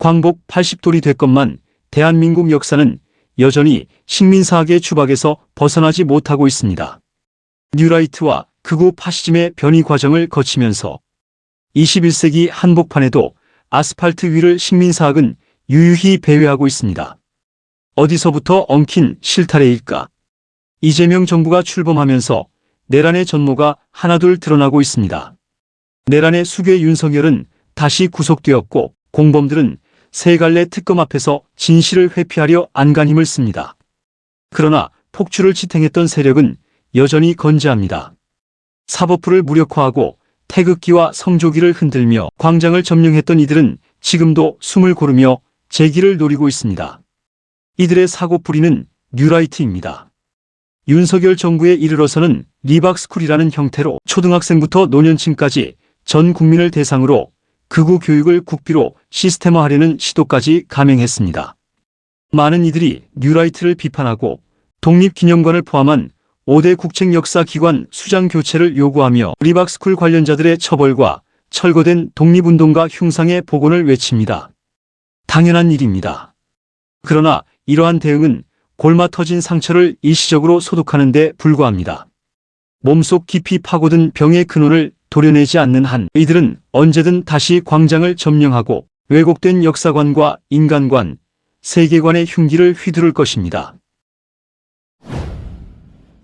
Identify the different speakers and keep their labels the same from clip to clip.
Speaker 1: 광복 80돌이 됐건만 대한민국 역사는 여전히 식민사학의 추박에서 벗어나지 못하고 있습니다. 뉴라이트와 극우 파시즘의 변이 과정을 거치면서 21세기 한복판에도 아스팔트 위를 식민사학은 유유히 배회하고 있습니다. 어디서부터 엉킨 실타래일까? 이재명 정부가 출범하면서 내란의 전모가 하나둘 드러나고 있습니다. 내란의 수괴 윤석열은 다시 구속되었고 공범들은 세 갈래 특검 앞에서 진실을 회피하려 안간힘을 씁니다. 그러나 폭주를 지탱했던 세력은 여전히 건재합니다. 사법부를 무력화하고 태극기와 성조기를 흔들며 광장을 점령했던 이들은 지금도 숨을 고르며 재기를 노리고 있습니다. 이들의 사고뿌리는 뉴라이트입니다. 윤석열 정부에 이르러서는 리박스쿨이라는 형태로 초등학생부터 노년층까지 전 국민을 대상으로 극우 교육을 국비로 시스템화하려는 시도까지 감행했습니다. 많은 이들이 뉴라이트를 비판하고 독립기념관을 포함한 5대 국책역사기관 수장 교체를 요구하며 리박스쿨 관련자들의 처벌과 철거된 독립운동가 흉상의 복원을 외칩니다. 당연한 일입니다. 그러나 이러한 대응은 골마 터진 상처를 일시적으로 소독하는 데 불과합니다. 몸속 깊이 파고든 병의 근원을 도려내지 않는 한 이들은 언제든 다시 광장을 점령하고 왜곡된 역사관과 인간관, 세계관의 흉기를 휘두를 것입니다.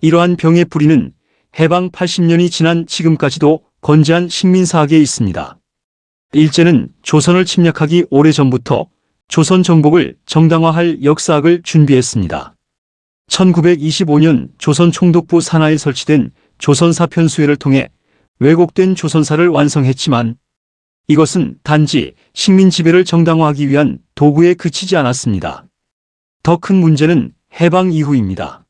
Speaker 1: 이러한 병의 뿌리는 해방 80년이 지난 지금까지도 건재한 식민사학에 있습니다. 일제는 조선을 침략하기 오래전부터 조선 정복을 정당화할 역사학을 준비했습니다. 1925년 조선 총독부 산하에 설치된 조선사 편수회를 통해 왜곡된 조선사를 완성했지만 이것은 단지 식민 지배를 정당화하기 위한 도구에 그치지 않았습니다. 더 큰 문제는 해방 이후입니다.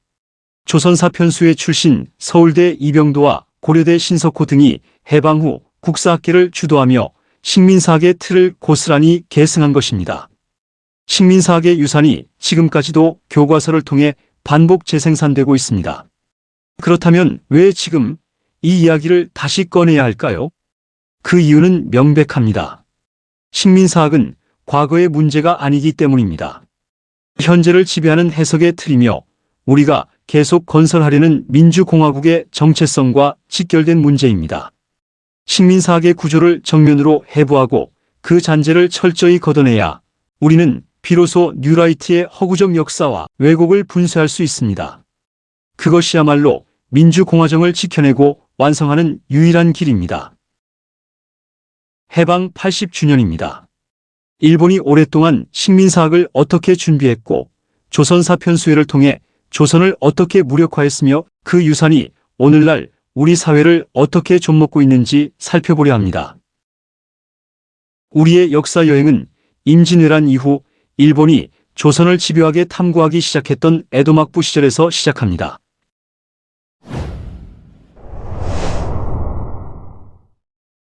Speaker 1: 조선사 편수회 출신 서울대 이병도와 고려대 신석호 등이 해방 후 국사학계를 주도하며 식민사학의 틀을 고스란히 계승한 것입니다. 식민사학의 유산이 지금까지도 교과서를 통해 반복 재생산되고 있습니다. 그렇다면 왜 지금 이 이야기를 다시 꺼내야 할까요? 그 이유는 명백합니다. 식민사학은 과거의 문제가 아니기 때문입니다. 현재를 지배하는 해석의 틀이며 우리가 계속 건설하려는 민주공화국의 정체성과 직결된 문제입니다. 식민사학의 구조를 정면으로 해부하고 그 잔재를 철저히 걷어내야 우리는 비로소 뉴라이트의 허구적 역사와 왜곡을 분쇄할 수 있습니다. 그것이야말로 민주공화정을 지켜내고 완성하는 유일한 길입니다. 해방 80주년입니다. 일본이 오랫동안 식민사학을 어떻게 준비했고 조선사 편수회를 통해 조선을 어떻게 무력화했으며 그 유산이 오늘날 우리 사회를 어떻게 좀먹고 있는지 살펴보려 합니다. 우리의 역사 여행은 임진왜란 이후 일본이 조선을 집요하게 탐구하기 시작했던 에도막부 시절에서 시작합니다.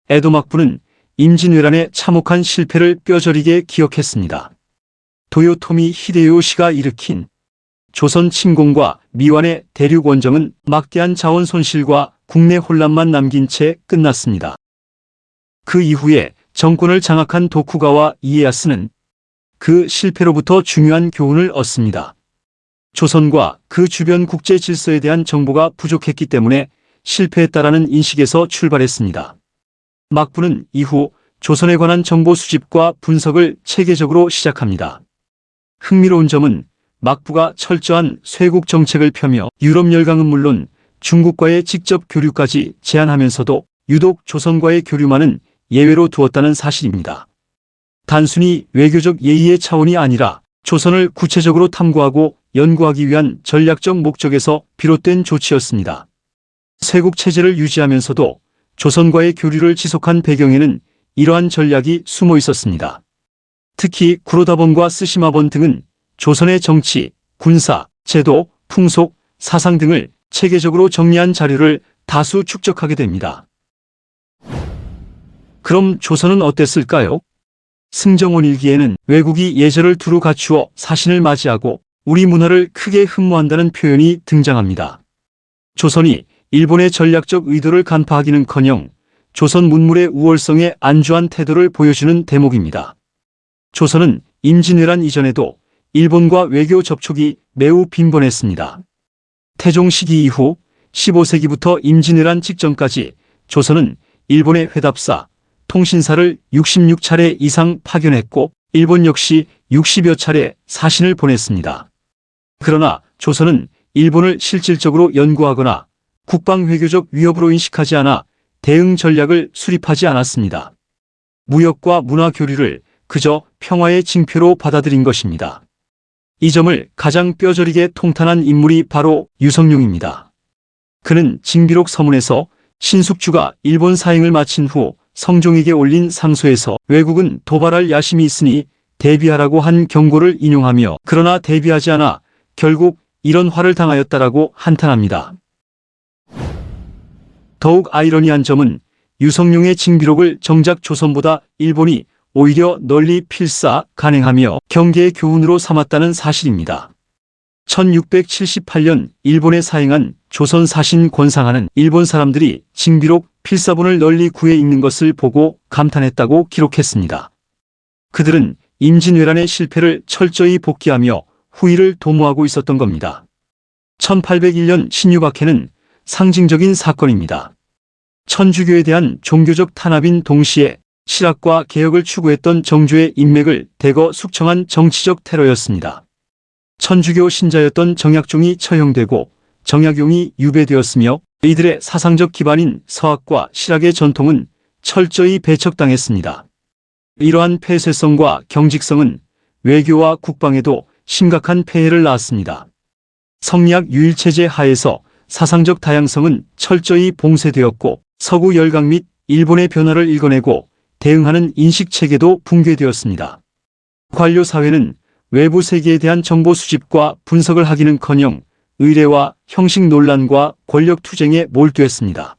Speaker 1: 에도막부는 임진왜란의 참혹한 실패를 뼈저리게 기억했습니다. 도요토미 히데요시가 일으킨 조선 침공과 미완의 대륙 원정은 막대한 자원 손실과 국내 혼란만 남긴 채 끝났습니다. 그 이후에 정권을 장악한 도쿠가와 이에야스는 그 실패로부터 중요한 교훈을 얻습니다. 조선과 그 주변 국제 질서에 대한 정보가 부족했기 때문에 실패했다라는 인식에서 출발했습니다. 막부는 이후 조선에 관한 정보 수집과 분석을 체계적으로 시작합니다. 흥미로운 점은 막부가 철저한 쇄국 정책을 펴며 유럽 열강은 물론 중국과의 직접 교류까지 제한하면서도 유독 조선과의 교류만은 예외로 두었다는 사실입니다. 단순히 외교적 예의의 차원이 아니라 조선을 구체적으로 탐구하고 연구하기 위한 전략적 목적에서 비롯된 조치였습니다. 쇄국 체제를 유지하면서도 조선과의 교류를 지속한 배경에는 이러한 전략이 숨어 있었습니다. 특히 구로다본과 스시마본 등은 조선의 정치, 군사, 제도, 풍속, 사상 등을 체계적으로 정리한 자료를 다수 축적하게 됩니다. 그럼 조선은 어땠을까요? 승정원 일기에는 왜국이 예절을 두루 갖추어 사신을 맞이하고 우리 문화를 크게 흠모한다는 표현이 등장합니다. 조선이 일본의 전략적 의도를 간파하기는커녕 조선 문물의 우월성에 안주한 태도를 보여주는 대목입니다. 조선은 임진왜란 이전에도 일본과 외교 접촉이 매우 빈번했습니다. 태종 시기 이후 15세기부터 임진왜란 직전까지 조선은 일본의 회답사, 통신사를 66차례 이상 파견했고 일본 역시 60여 차례 사신을 보냈습니다. 그러나 조선은 일본을 실질적으로 연구하거나 국방외교적 위협으로 인식하지 않아 대응 전략을 수립하지 않았습니다. 무역과 문화 교류를 그저 평화의 징표로 받아들인 것입니다. 이 점을 가장 뼈저리게 통탄한 인물이 바로 유성룡입니다. 그는 징비록 서문에서 신숙주가 일본 사행을 마친 후 성종에게 올린 상소에서 외국은 도발할 야심이 있으니 대비하라고 한 경고를 인용하며 그러나 대비하지 않아 결국 이런 화를 당하였다라고 한탄합니다. 더욱 아이러니한 점은 유성룡의 징비록을 정작 조선보다 일본이 오히려 널리 필사, 간행하며 경계의 교훈으로 삼았다는 사실입니다. 1678년 일본에 사행한 조선 사신 권상하는 일본 사람들이 징비록 필사본을 널리 구해 읽는 것을 보고 감탄했다고 기록했습니다. 그들은 임진왜란의 실패를 철저히 복귀하며 후위를 도모하고 있었던 겁니다. 1801년 신유박해는 상징적인 사건입니다. 천주교에 대한 종교적 탄압인 동시에 실학과 개혁을 추구했던 정조의 인맥을 대거 숙청한 정치적 테러였습니다. 천주교 신자였던 정약종이 처형되고 정약용이 유배되었으며 이들의 사상적 기반인 서학과 실학의 전통은 철저히 배척당했습니다. 이러한 폐쇄성과 경직성은 외교와 국방에도 심각한 폐해를 낳았습니다. 성리학 유일체제 하에서 사상적 다양성은 철저히 봉쇄되었고 서구 열강 및 일본의 변화를 읽어내고 대응하는 인식체계도 붕괴되었습니다. 관료 사회는 외부 세계에 대한 정보 수집과 분석을 하기는커녕 의례와 형식 논란과 권력 투쟁에 몰두했습니다.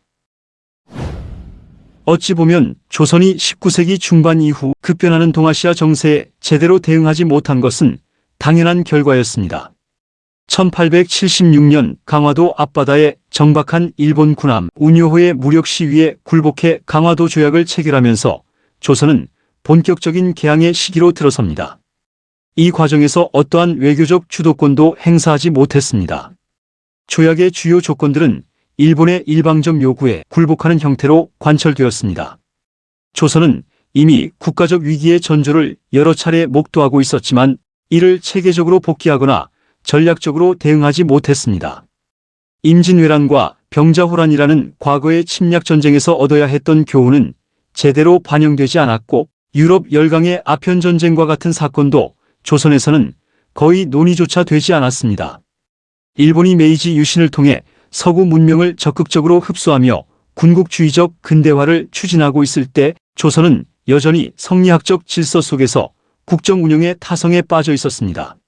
Speaker 1: 어찌 보면 조선이 19세기 중반 이후 급변하는 동아시아 정세에 제대로 대응하지 못한 것은 당연한 결과였습니다. 1876년 강화도 앞바다에 정박한 일본 군함 운요호의 무력 시위에 굴복해 강화도 조약을 체결하면서 조선은 본격적인 개항의 시기로 들어섭니다. 이 과정에서 어떠한 외교적 주도권도 행사하지 못했습니다. 조약의 주요 조건들은 일본의 일방적 요구에 굴복하는 형태로 관철되었습니다. 조선은 이미 국가적 위기의 전조를 여러 차례 목도하고 있었지만 이를 체계적으로 복귀하거나 전략적으로 대응하지 못했습니다. 임진왜란과 병자호란이라는 과거의 침략전쟁에서 얻어야 했던 교훈은 제대로 반영되지 않았고 유럽 열강의 아편전쟁과 같은 사건도 조선에서는 거의 논의조차 되지 않았습니다. 일본이 메이지 유신을 통해 서구 문명을 적극적으로 흡수하며 군국주의적 근대화를 추진하고 있을 때 조선은 여전히 성리학적 질서 속에서 국정 운영의 타성에 빠져 있었습니다.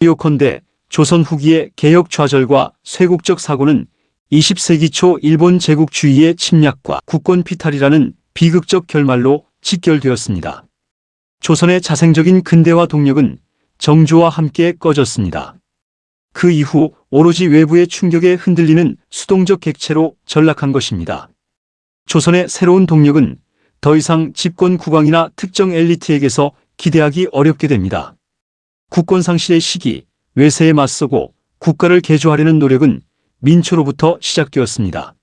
Speaker 1: 요컨대 조선 후기의 개혁 좌절과 쇄국적 사고는 20세기 초 일본 제국주의의 침략과 국권 피탈이라는 비극적 결말로 직결되었습니다. 조선의 자생적인 근대화 동력은 정조와 함께 꺼졌습니다. 그 이후 오로지 외부의 충격에 흔들리는 수동적 객체로 전락한 것입니다. 조선의 새로운 동력은 더 이상 집권 국왕이나 특정 엘리트에게서 기대하기 어렵게 됩니다. 국권 상실의 시기, 외세에 맞서고 국가를 개조하려는 노력은 민초로부터 시작되었습니다.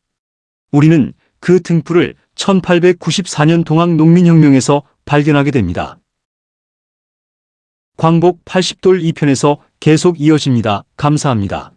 Speaker 1: 우리는 그 등불을 1894년 동학 농민혁명에서 발견하게 됩니다. 광복 80돌 2편에서 계속 이어집니다. 감사합니다.